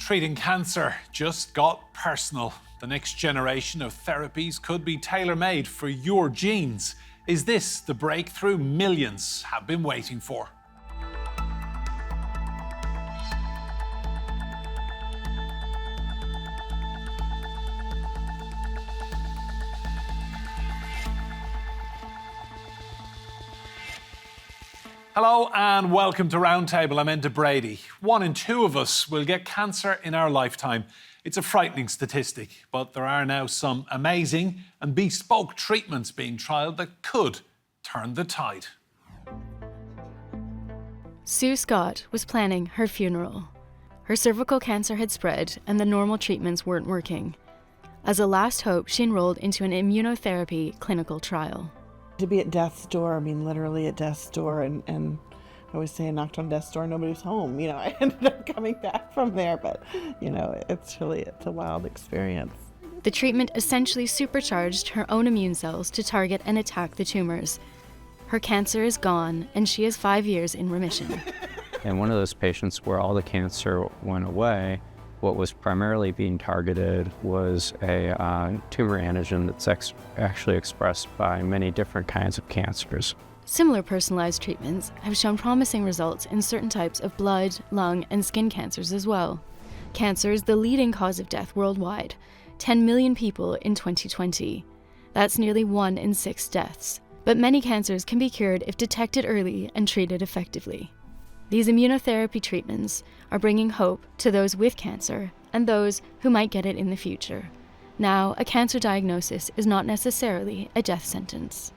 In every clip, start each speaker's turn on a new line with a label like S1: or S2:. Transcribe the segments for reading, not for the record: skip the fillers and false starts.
S1: Treating cancer just got personal. The next generation of therapies could be tailor-made for your genes. Is this the breakthrough millions have been waiting for? Hello and welcome to Roundtable. I'm Enda Brady. 1 in 2 of us will get cancer in our lifetime. It's a frightening statistic, but there are now some amazing and bespoke treatments being trialled that could turn the tide.
S2: Sue Scott was planning her funeral. Her cervical cancer had spread and the normal treatments weren't working. As a last hope, she enrolled into an immunotherapy clinical trial.
S3: To be at death's door, I mean literally at death's door, and I always say I knocked on death's door, nobody was home. I ended up coming back from there, but it's a wild experience.
S2: The treatment essentially supercharged her own immune cells to target and attack the tumors. Her cancer is gone, and she is 5 years in remission.
S4: And one of those patients where all the cancer went away, what was primarily being targeted was a tumor antigen that's actually expressed by many different kinds of cancers.
S2: Similar personalized treatments have shown promising results in certain types of blood, lung, and skin cancers as well. Cancer is the leading cause of death worldwide, 10 million people in 2020. That's nearly 1 in 6 deaths. But many cancers can be cured if detected early and treated effectively. These immunotherapy treatments are bringing hope to those with cancer and those who might get it in the future. Now, a cancer diagnosis is not necessarily a death sentence.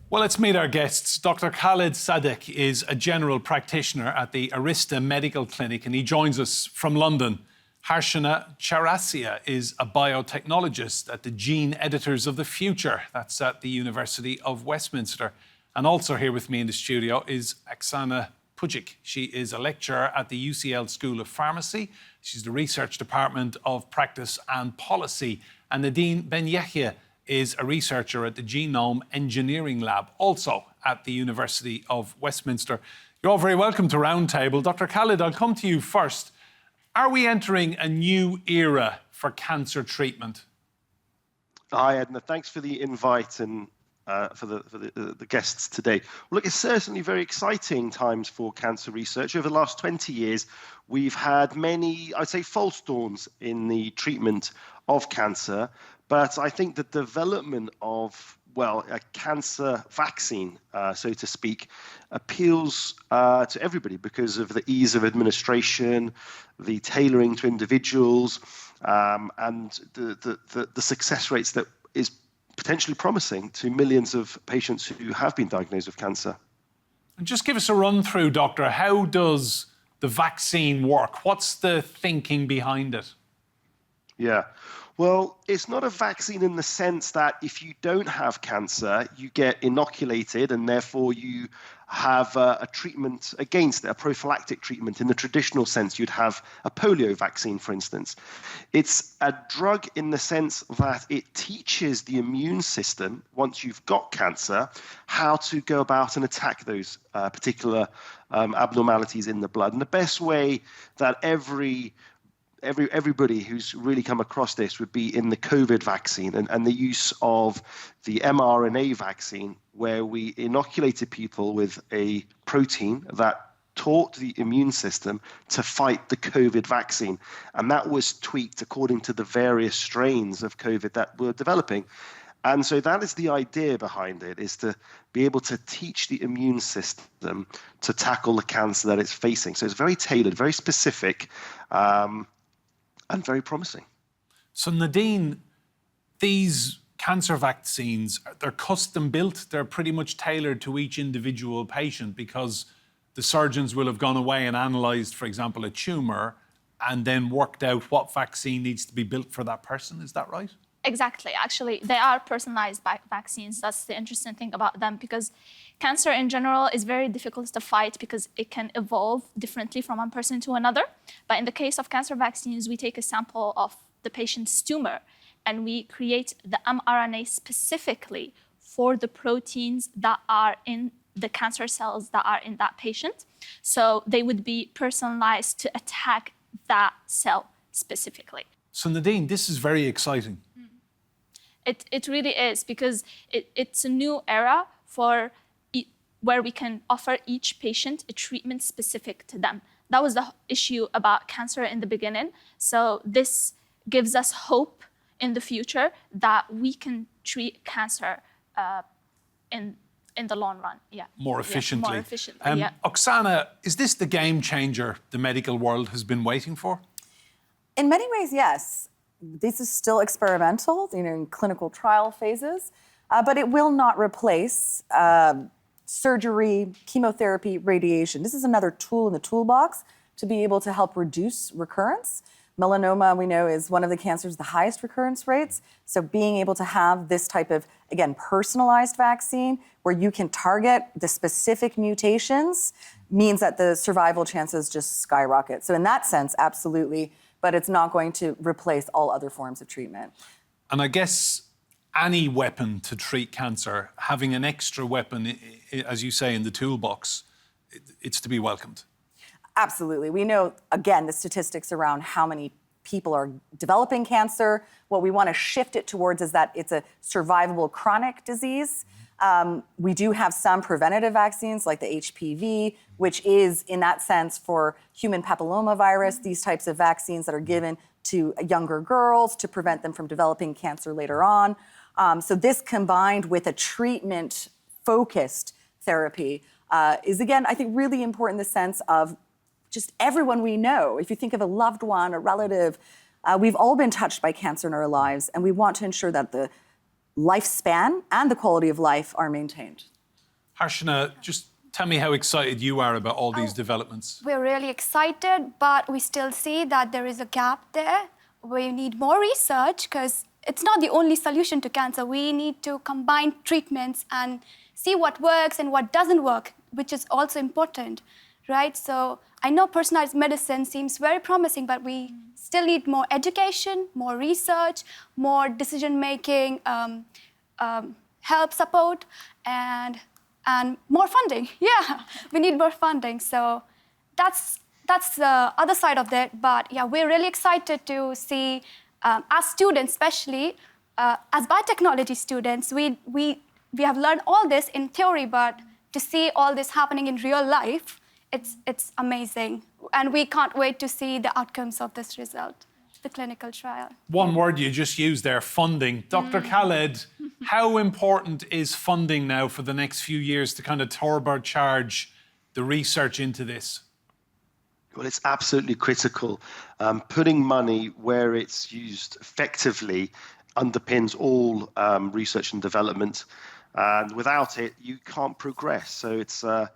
S1: Well, let's meet our guests. Dr. Khaled Sadek is a general practitioner at the Arista Medical Clinic, and he joins us from London. Harshana Chaurasia is a biotechnologist at the Gene Editors of the Future. That's at the University of Westminster. And also here with me in the studio is Oksana Pyzik. She is a lecturer at the UCL School of Pharmacy. She's the Research Department of Practice and Policy. And Nadine Benyahia is a researcher at the Genome Engineering Lab, also at the University of Westminster. You're all very welcome to Roundtable. Dr. Khaled, I'll come to you first. Are we entering a new era for cancer treatment?
S5: Hi, Edna. Thanks for the invite and for the guests today. Well, look, it's certainly very exciting times for cancer research. Over the last 20 years, we've had many, I'd say, false dawns in the treatment of cancer. But I think the development of, a cancer vaccine, so to speak, appeals to everybody because of the ease of administration, the tailoring to individuals, and the success rates that is potentially promising to millions of patients who have been diagnosed with cancer.
S1: And just give us a run through, Doctor. How does the vaccine work? What's the thinking behind it?
S5: Yeah. Well, it's not a vaccine in the sense that if you don't have cancer, you get inoculated and therefore you have a treatment against it, a prophylactic treatment. In the traditional sense, you'd have a polio vaccine, for instance. It's a drug in the sense that it teaches the immune system, once you've got cancer, how to go about and attack those particular abnormalities in the blood. And the best way that everybody who's really come across this would be in the COVID vaccine and the use of the mRNA vaccine, where we inoculated people with a protein that taught the immune system to fight the COVID vaccine. And that was tweaked according to the various strains of COVID that were developing. And so that is the idea behind it, is to be able to teach the immune system to tackle the cancer that it's facing. So it's very tailored, very specific, and very promising.
S1: So Nadine, these cancer vaccines, they're custom built. They're pretty much tailored to each individual patient because the surgeons will have gone away and analysed, for example, a tumour and then worked out what vaccine needs to be built for that person. Is that right?
S6: Exactly. Actually, they are personalized vaccines. That's the interesting thing about them, because cancer in general is very difficult to fight because it can evolve differently from one person to another. But in the case of cancer vaccines, we take a sample of the patient's tumor and we create the mRNA specifically for the proteins that are in the cancer cells that are in that patient. So they would be personalized to attack that cell specifically.
S1: So Nadine, this is very exciting.
S6: It really is, because it's a new era for where we can offer each patient a treatment specific to them. That was the issue about cancer in the beginning. So this gives us hope in the future that we can treat cancer in the long run. Yeah.
S1: More efficiently.
S6: More efficiently, yeah.
S1: Oksana, is this the game changer the medical world has been waiting for?
S7: In many ways, yes. This is still experimental, in clinical trial phases, but it will not replace surgery, chemotherapy, radiation. This is another tool in the toolbox to be able to help reduce recurrence. Melanoma, we know, is one of the cancers with the highest recurrence rates. So being able to have this type of, again, personalized vaccine where you can target the specific mutations means that the survival chances just skyrocket. So in that sense, absolutely, but it's not going to replace all other forms of treatment.
S1: And I guess any weapon to treat cancer, having an extra weapon, as you say, in the toolbox, it's to be welcomed.
S7: Absolutely. We know, again, the statistics around how many people are developing cancer. What we want to shift it towards is that it's a survivable chronic disease. We do have some preventative vaccines like the HPV, which is, in that sense, for human papillomavirus, these types of vaccines that are given to younger girls to prevent them from developing cancer later on. So this combined with a treatment-focused therapy is, again, I think really important in the sense of just everyone we know. If you think of a loved one, a relative, we've all been touched by cancer in our lives, and we want to ensure that the lifespan and the quality of life are maintained.
S1: Harshana, just tell me how excited you are about all these developments.
S8: We're really excited, but we still see that there is a gap there. We need more research because it's not the only solution to cancer. We need to combine treatments and see what works and what doesn't work, which is also important, right? So I know personalized medicine seems very promising, but we still need more education, more research, more decision-making, help, support, and more funding. Yeah, we need more funding. So that's the other side of it. But yeah, we're really excited to see, as students especially, as biotechnology students, we have learned all this in theory, but to see all this happening in real life, it's amazing. And we can't wait to see the outcomes of this result, the clinical trial.
S1: One word you just used there, funding. Dr. Khaled, how important is funding now for the next few years to kind of turbocharge the research into this?
S5: Well, it's absolutely critical. Putting money where it's used effectively underpins all research and development. And without it, you can't progress. So it's a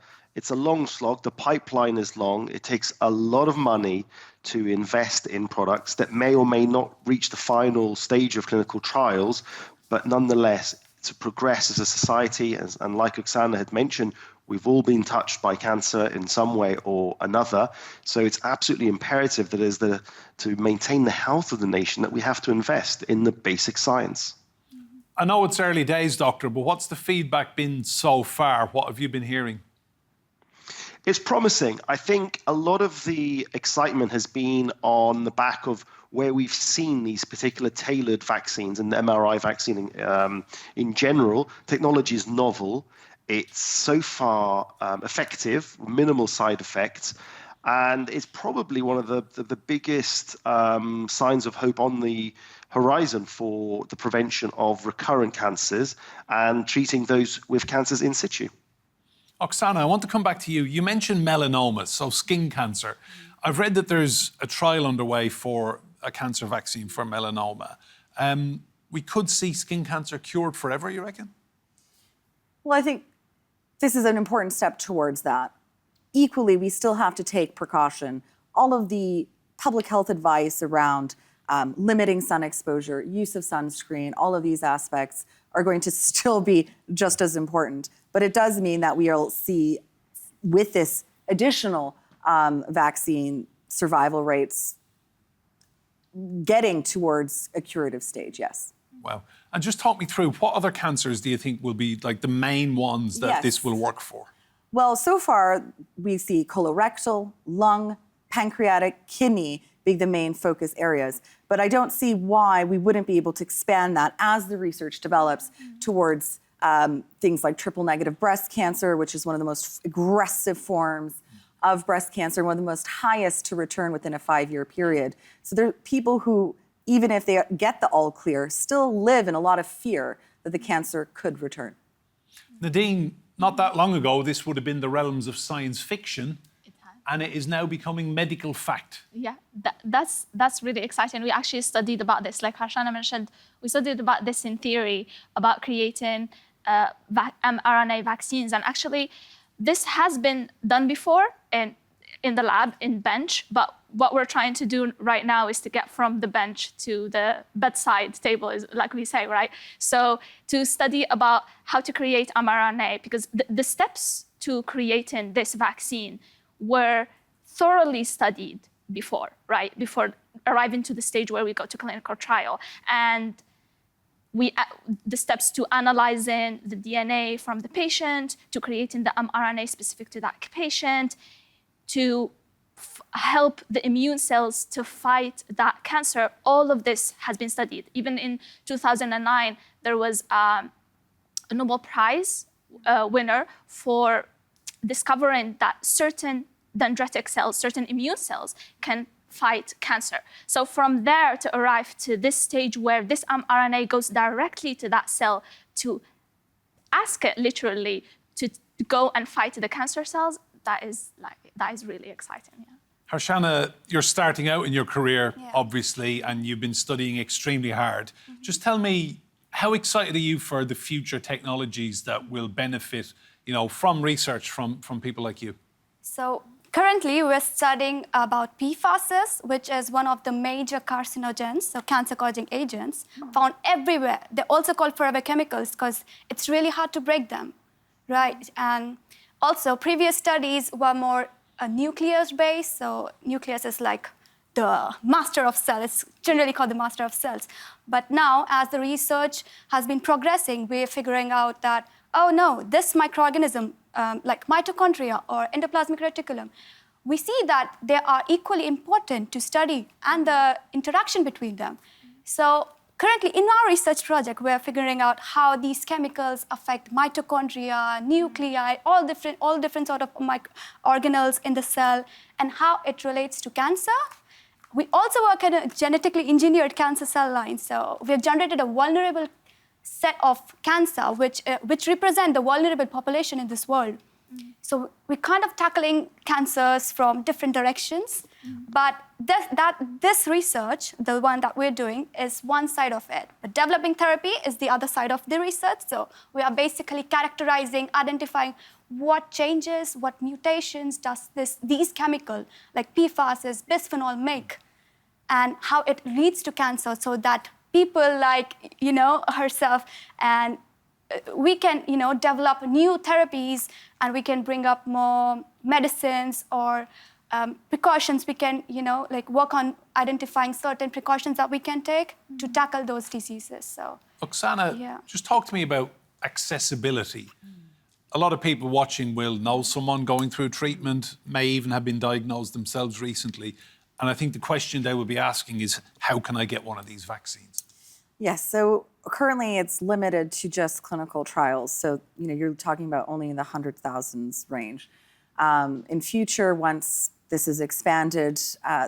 S5: long slog. The pipeline is long. It takes a lot of money to invest in products that may or may not reach the final stage of clinical trials, but nonetheless, to progress as a society, and like Oksana had mentioned, we've all been touched by cancer in some way or another. So it's absolutely imperative that to maintain the health of the nation, that we have to invest in the basic science.
S1: I know it's early days, Doctor, but what's the feedback been so far? What have you been hearing?
S5: It's promising. I think a lot of the excitement has been on the back of where we've seen these particular tailored vaccines, and the MRI vaccine in general. Technology is novel. It's so far effective, minimal side effects, and it's probably one of the biggest signs of hope on the horizon for the prevention of recurrent cancers and treating those with cancers in situ.
S1: Oksana, I want to come back to you. You mentioned melanoma, so skin cancer. I've read that there's a trial underway for a cancer vaccine for melanoma. We could see skin cancer cured forever, you reckon?
S7: Well, I think this is an important step towards that. Equally, we still have to take precaution. All of the public health advice around limiting sun exposure, use of sunscreen, all of these aspects are going to still be just as important. But it does mean that we will see, with this additional vaccine, survival rates getting towards a curative stage, yes.
S1: Wow. And just talk me through, what other cancers do you think will be like the main ones that this will work for?
S7: Well, so far we see colorectal, lung, pancreatic, kidney being the main focus areas. But I don't see why we wouldn't be able to expand that as the research develops towards things like triple-negative breast cancer, which is one of the most aggressive forms of breast cancer, one of the most highest to return within a 5-year period. So there are people who, even if they get the all clear, still live in a lot of fear that the cancer could return.
S1: Nadine, not that long ago, this would have been the realms of science fiction, and it is now becoming medical fact.
S6: Yeah, that's really exciting. We actually studied about this, like Harshana mentioned, we studied about this in theory, about creating mRNA vaccines. And actually, this has been done before in the lab, in bench, but what we're trying to do right now is to get from the bench to the bedside table, is like we say, right? So to study about how to create mRNA, because the steps to creating this vaccine were thoroughly studied before, right? Before arriving to the stage where we go to clinical trial. And the steps to analyzing the DNA from the patient, to creating the mRNA specific to that patient, to help the immune cells to fight that cancer, all of this has been studied. Even in 2009, there was a Nobel Prize winner for discovering that certain dendritic cells, certain immune cells, can fight cancer. So from there to arrive to this stage where this mRNA goes directly to that cell to ask it literally to go and fight the cancer cells, that is really exciting. Yeah.
S1: Harshana, you're starting out in your career, obviously, and you've been studying extremely hard. Just tell me, how excited are you for the future technologies that will benefit, from research from people like you?
S8: So currently, we're studying about PFASs, which is one of the major carcinogens, so cancer-causing agents, found everywhere. They're also called forever chemicals because it's really hard to break them, right? And also, previous studies were more nucleus-based, so nucleus is like the master of cells. It's generally called the master of cells. But now, as the research has been progressing, we're figuring out that, oh no, this microorganism, like mitochondria or endoplasmic reticulum, we see that they are equally important to study and the interaction between them. So currently in our research project, we're figuring out how these chemicals affect mitochondria, nuclei, all different sort of organelles in the cell, and how it relates to cancer. We also work at a genetically engineered cancer cell line. So we've generated a vulnerable set of cancer, which represent the vulnerable population in this world. So we're kind of tackling cancers from different directions, but this research, the one that we're doing, is one side of it. But developing therapy is the other side of the research. So we are basically characterizing, identifying what changes, what mutations does these chemicals, like PFAS, bisphenol, make, and how it leads to cancer, so that people like, herself, and we can, develop new therapies, and we can bring up more medicines or precautions. We can, work on identifying certain precautions that we can take to tackle those diseases. So,
S1: Oksana, just talk to me about accessibility. A lot of people watching will know someone going through treatment, may even have been diagnosed themselves recently. And I think the question they will be asking is, how can I get one of these vaccines?
S7: Yes, so currently it's limited to just clinical trials. So, you're talking about only in the 100,000s range. In future, once this is expanded,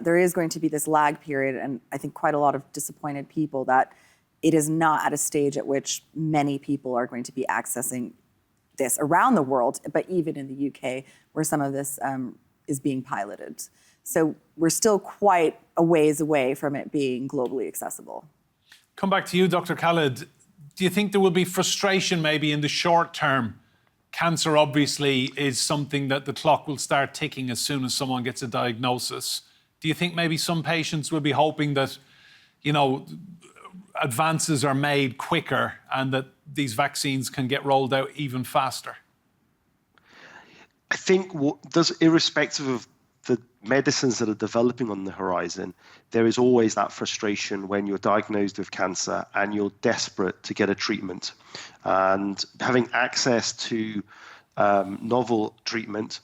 S7: there is going to be this lag period, and I think quite a lot of disappointed people that it is not at a stage at which many people are going to be accessing this around the world, but even in the UK, where some of this is being piloted. So we're still quite a ways away from it being globally accessible.
S1: Come back to you, Dr. Khaled. Do you think there will be frustration maybe in the short term? Cancer obviously is something that the clock will start ticking as soon as someone gets a diagnosis. Do you think maybe some patients will be hoping that, advances are made quicker and that these vaccines can get rolled out even faster?
S5: I think irrespective of the medicines that are developing on the horizon, there is always that frustration when you're diagnosed with cancer and you're desperate to get a treatment. And having access to novel treatment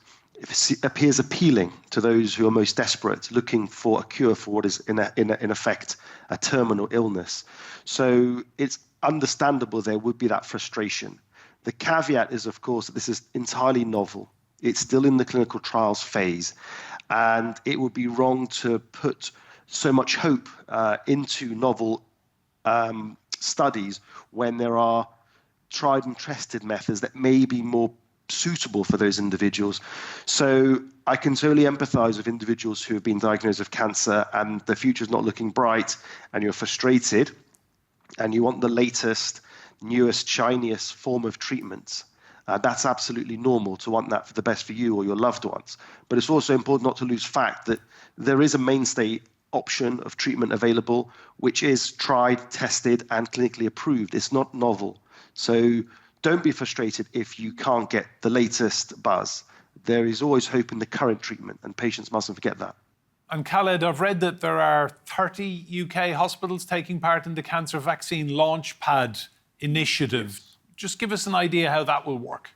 S5: appears appealing to those who are most desperate, looking for a cure for what is in effect a terminal illness. So it's understandable there would be that frustration. The caveat is, of course, that this is entirely novel. It's still in the clinical trials phase, and it would be wrong to put so much hope into novel studies when there are tried and tested methods that may be more suitable for those individuals. So I can totally empathize with individuals who have been diagnosed with cancer and the future is not looking bright, and you're frustrated and you want the latest, newest, shiniest form of treatment. That's absolutely normal to want that for the best for you or your loved ones. But it's also important not to lose fact that there is a mainstay option of treatment available, which is tried, tested, and clinically approved. It's not novel. So don't be frustrated if you can't get the latest buzz. There is always hope in the current treatment, and patients mustn't forget that.
S1: And Khaled, I've read that there are 30 UK hospitals taking part in the Cancer Vaccine Launchpad initiative. Just give us an idea how that will work.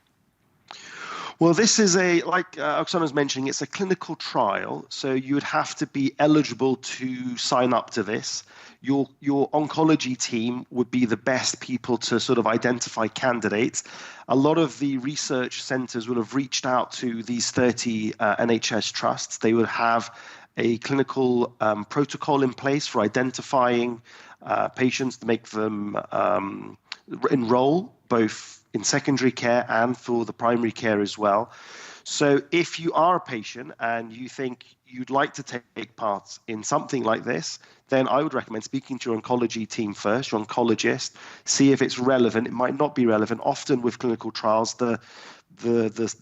S5: Well, this is like Oksana was mentioning, it's a clinical trial, so you would have to be eligible to sign up to this. Your oncology team would be the best people to sort of identify candidates. A lot of the research centres will have reached out to these 30 NHS trusts. They would have a clinical protocol in place for identifying patients to make them enroll both in secondary care and for the primary care as well. So if you are a patient and you think you'd like to take part in something like this, then I would recommend speaking to your oncology team first, your oncologist, see if it's relevant. It might not be relevant. Often with clinical trials, the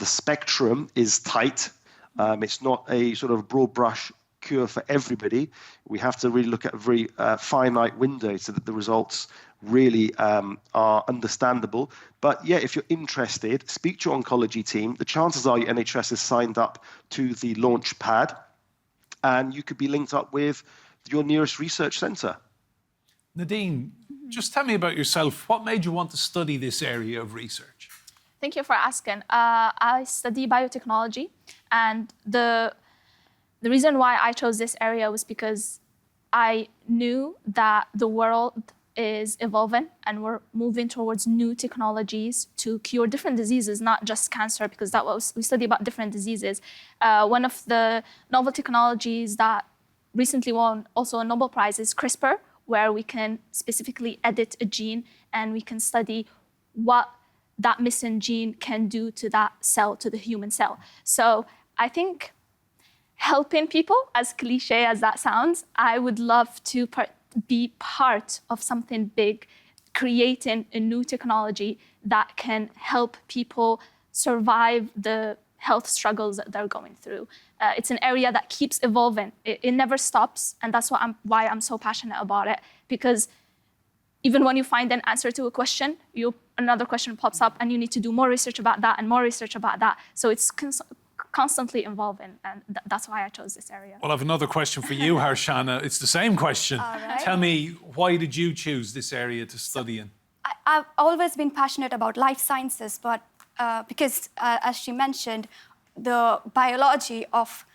S5: spectrum is tight. It's not a sort of broad brush cure for everybody. We have to really look at a very finite window so that the results really are understandable. But yeah, if you're interested, speak to your oncology team. The chances are your NHS is signed up to the launch pad, and you could be linked up with your nearest research centre.
S1: Nadine, just tell me about yourself. What made you want to study this area of research?
S6: Thank you for asking. I study biotechnology, and the reason why I chose this area was because I knew that the world is evolving and we're moving towards new technologies to cure different diseases, not just cancer, because that was we study about different diseases. One of the novel technologies that recently won also a Nobel Prize is CRISPR, where we can specifically edit a gene and we can study what that missing gene can do to that cell, to the human cell. So I think helping people, as cliche as that sounds, I would love to be part of something big, creating a new technology that can help people survive the health struggles that they're going through. It's an area that keeps evolving. It never stops, and that's why I'm so passionate about it, because even when you find an answer to a question, another question pops up and you need to do more research about that and more research about that. So it's constantly evolving, and that's why I chose this area.
S1: Well, I have another question for you, Harshana. It's the same question.
S8: All right.
S1: Tell me, why did you choose this area to study in?
S8: I've always been passionate about life sciences, but because, as she mentioned, the biology of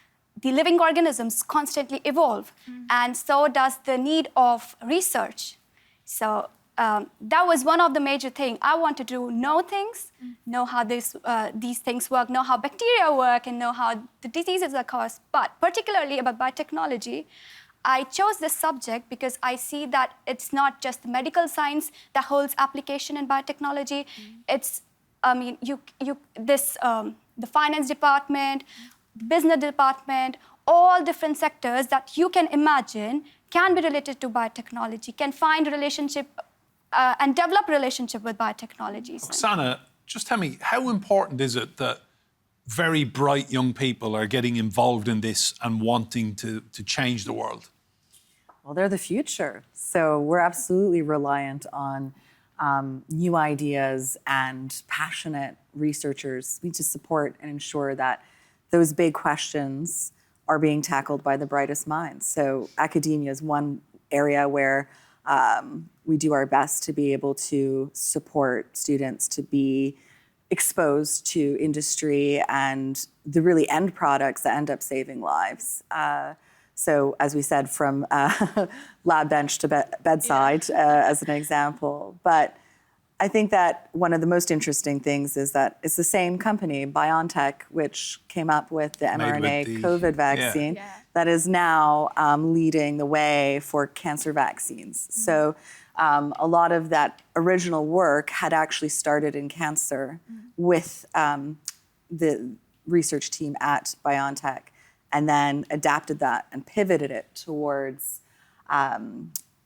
S8: the living organisms constantly evolve, and so does the need of research. So that was one of the major things. I wanted to know things, know how these things work, know how bacteria work, and know how the diseases are caused. But particularly about biotechnology, I chose this subject because I see that it's not just the medical science that holds application in biotechnology. It's, the finance department, business department, all different sectors that you can imagine can be related to biotechnology, can find a relationship and develop a relationship with biotechnologies.
S1: Oksana, just tell me, how important is it that very bright young people are getting involved in this and wanting to change the world?
S7: Well, they're the future. So we're absolutely reliant on new ideas and passionate researchers. We need to support and ensure that those big questions are being tackled by the brightest minds. So academia is one area where we do our best to be able to support students to be exposed to industry and the really end products that end up saving lives. So as we said, from lab bench to bedside, as an example. But I think that one of the most interesting things is that it's the same company, BioNTech, which came up with the mRNA COVID vaccine, that is now leading the way for cancer vaccines. So a lot of that original work had actually started in cancer with the research team at BioNTech, and then adapted that and pivoted it towards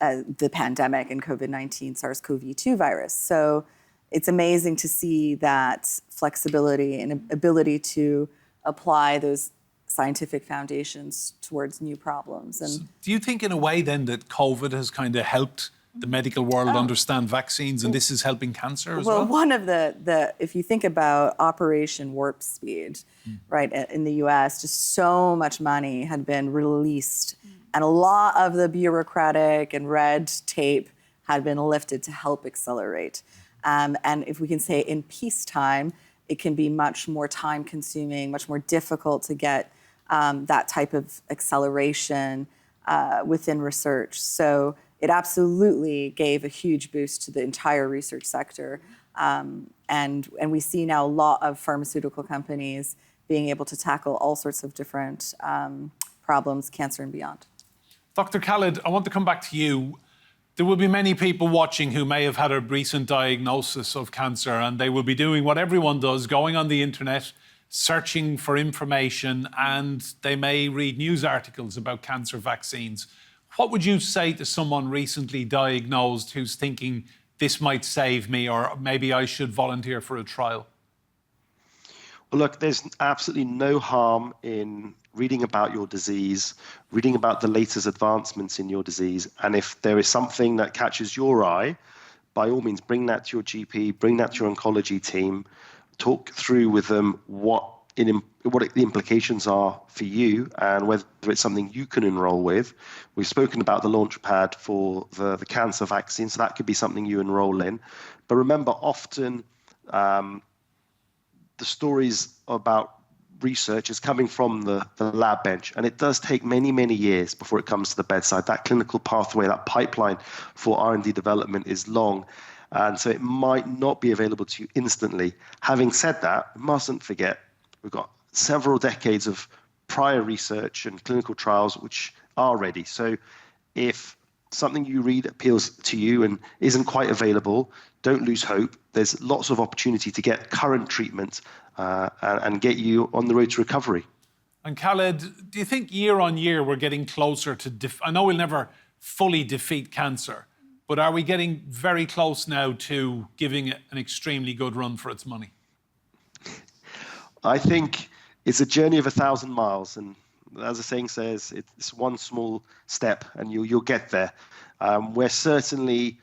S7: the pandemic and COVID-19 SARS-CoV-2 virus. So it's amazing to see that flexibility and ability to apply those scientific foundations towards new problems. And
S1: so do you think in a way then that COVID has kind of helped the medical world understand vaccines, and this is helping cancer as well?
S7: Well, one of the if you think about Operation Warp Speed, right, in the US, just so much money had been released, and a lot of the bureaucratic and red tape had been lifted to help accelerate. And if we can say in peacetime, it can be much more time consuming, much more difficult to get that type of acceleration within research. So it absolutely gave a huge boost to the entire research sector. And we see now a lot of pharmaceutical companies being able to tackle all sorts of different problems, cancer and beyond.
S1: Dr. Khaled, I want to come back to you. There will be many people watching who may have had a recent diagnosis of cancer, and they will be doing what everyone does, going on the internet, searching for information, and they may read news articles about cancer vaccines. What would you say to someone recently diagnosed who's thinking, this might save me, or maybe I should volunteer for a trial?
S5: Well, look, there's absolutely no harm in reading about your disease, reading about the latest advancements in your disease. And if there is something that catches your eye, by all means, bring that to your GP, bring that to your oncology team, talk through with them what the implications are for you and whether it's something you can enroll with. We've spoken about the launch pad for the cancer vaccine, so that could be something you enroll in. But remember, often the stories about research is coming from the lab bench, and it does take many, many years before it comes to the bedside. That clinical pathway, that pipeline for R&D development is long, and so it might not be available to you instantly. Having said that, we mustn't forget we've got several decades of prior research and clinical trials which are ready. So if something you read appeals to you and isn't quite available, don't lose hope. There's lots of opportunity to get current treatment and get you on the road to recovery.
S1: And Khaled, do you think year on year we're getting closer to... I know we'll never fully defeat cancer, but are we getting very close now to giving it an extremely good run for its money?
S5: I think it's a journey of 1,000 miles. And as the saying says, it's one small step and you'll get there. We're certainly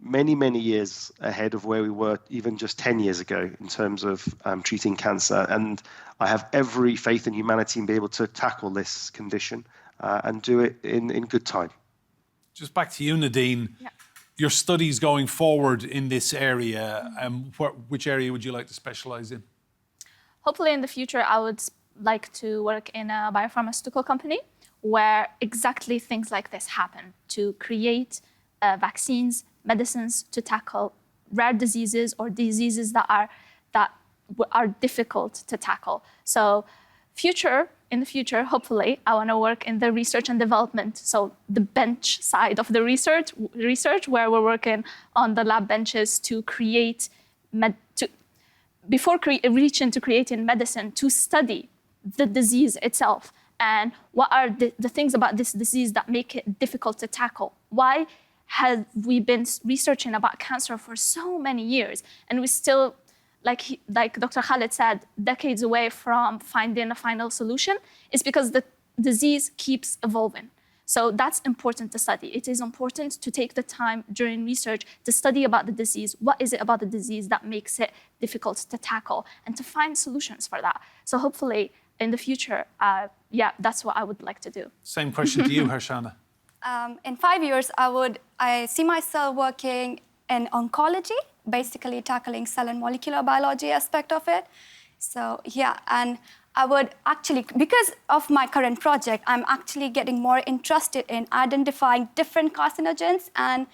S5: many, many years ahead of where we were even just 10 years ago in terms of treating cancer. And I have every faith in humanity in being able to tackle this condition and do it in good time.
S1: Just back to you, Nadine. Yeah. Your studies going forward in this area, which area would you like to specialise in?
S6: Hopefully in the future, I would like to work in a biopharmaceutical company where exactly things like this happen, to create vaccines, medicines to tackle rare diseases or diseases that are difficult to tackle. So in the future, hopefully, I want to work in the research and development. So the bench side of the research where we're working on the lab benches to create, before reaching to creating medicine, to study the disease itself and what are the things about this disease that make it difficult to tackle. Why have we been researching about cancer for so many years and we still, like Dr. Khaled said, decades away from finding a final solution? Is because the disease keeps evolving. So that's important to study. It is important to take the time during research to study about the disease. What is it about the disease that makes it difficult to tackle, and to find solutions for that? So hopefully in the future, that's what I would like to do.
S1: Same question to you, Harshana.
S8: In 5 years, I see myself working in oncology basically tackling cell and molecular biology aspect of it. So yeah, and I would actually, because of my current project, I'm actually getting more interested in identifying different carcinogens and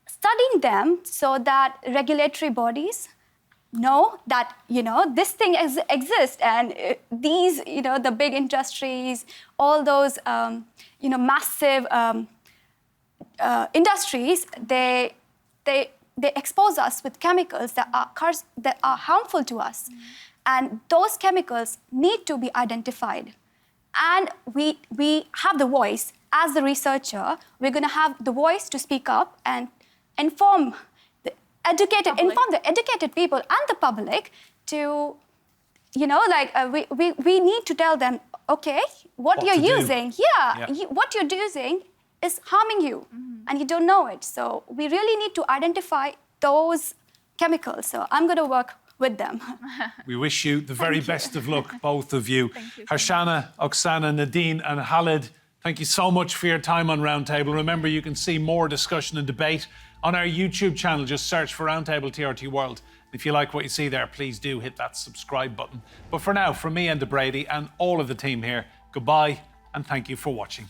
S8: studying them so that regulatory bodies know that, this thing exists, and these, the big industries, all those, massive industries, they expose us with chemicals that are harmful to us. And those chemicals need to be identified. And we have the voice. As the researcher, we're going to have the voice to speak up and inform the educated people and the public to, we need to tell them, okay, what you're using, what you're using is harming you, and you don't know it. So we really need to identify those chemicals. So I'm going to work with them.
S1: We wish you the very best of luck, both of you.
S6: Thank you.
S1: Harshana, Oksana, Nadine and Khaled, thank you so much for your time on Roundtable. Remember, you can see more discussion and debate on our YouTube channel. Just search for Roundtable TRT World. If you like what you see there, please do hit that subscribe button. But for now, from me and Brady and all of the team here, goodbye and thank you for watching.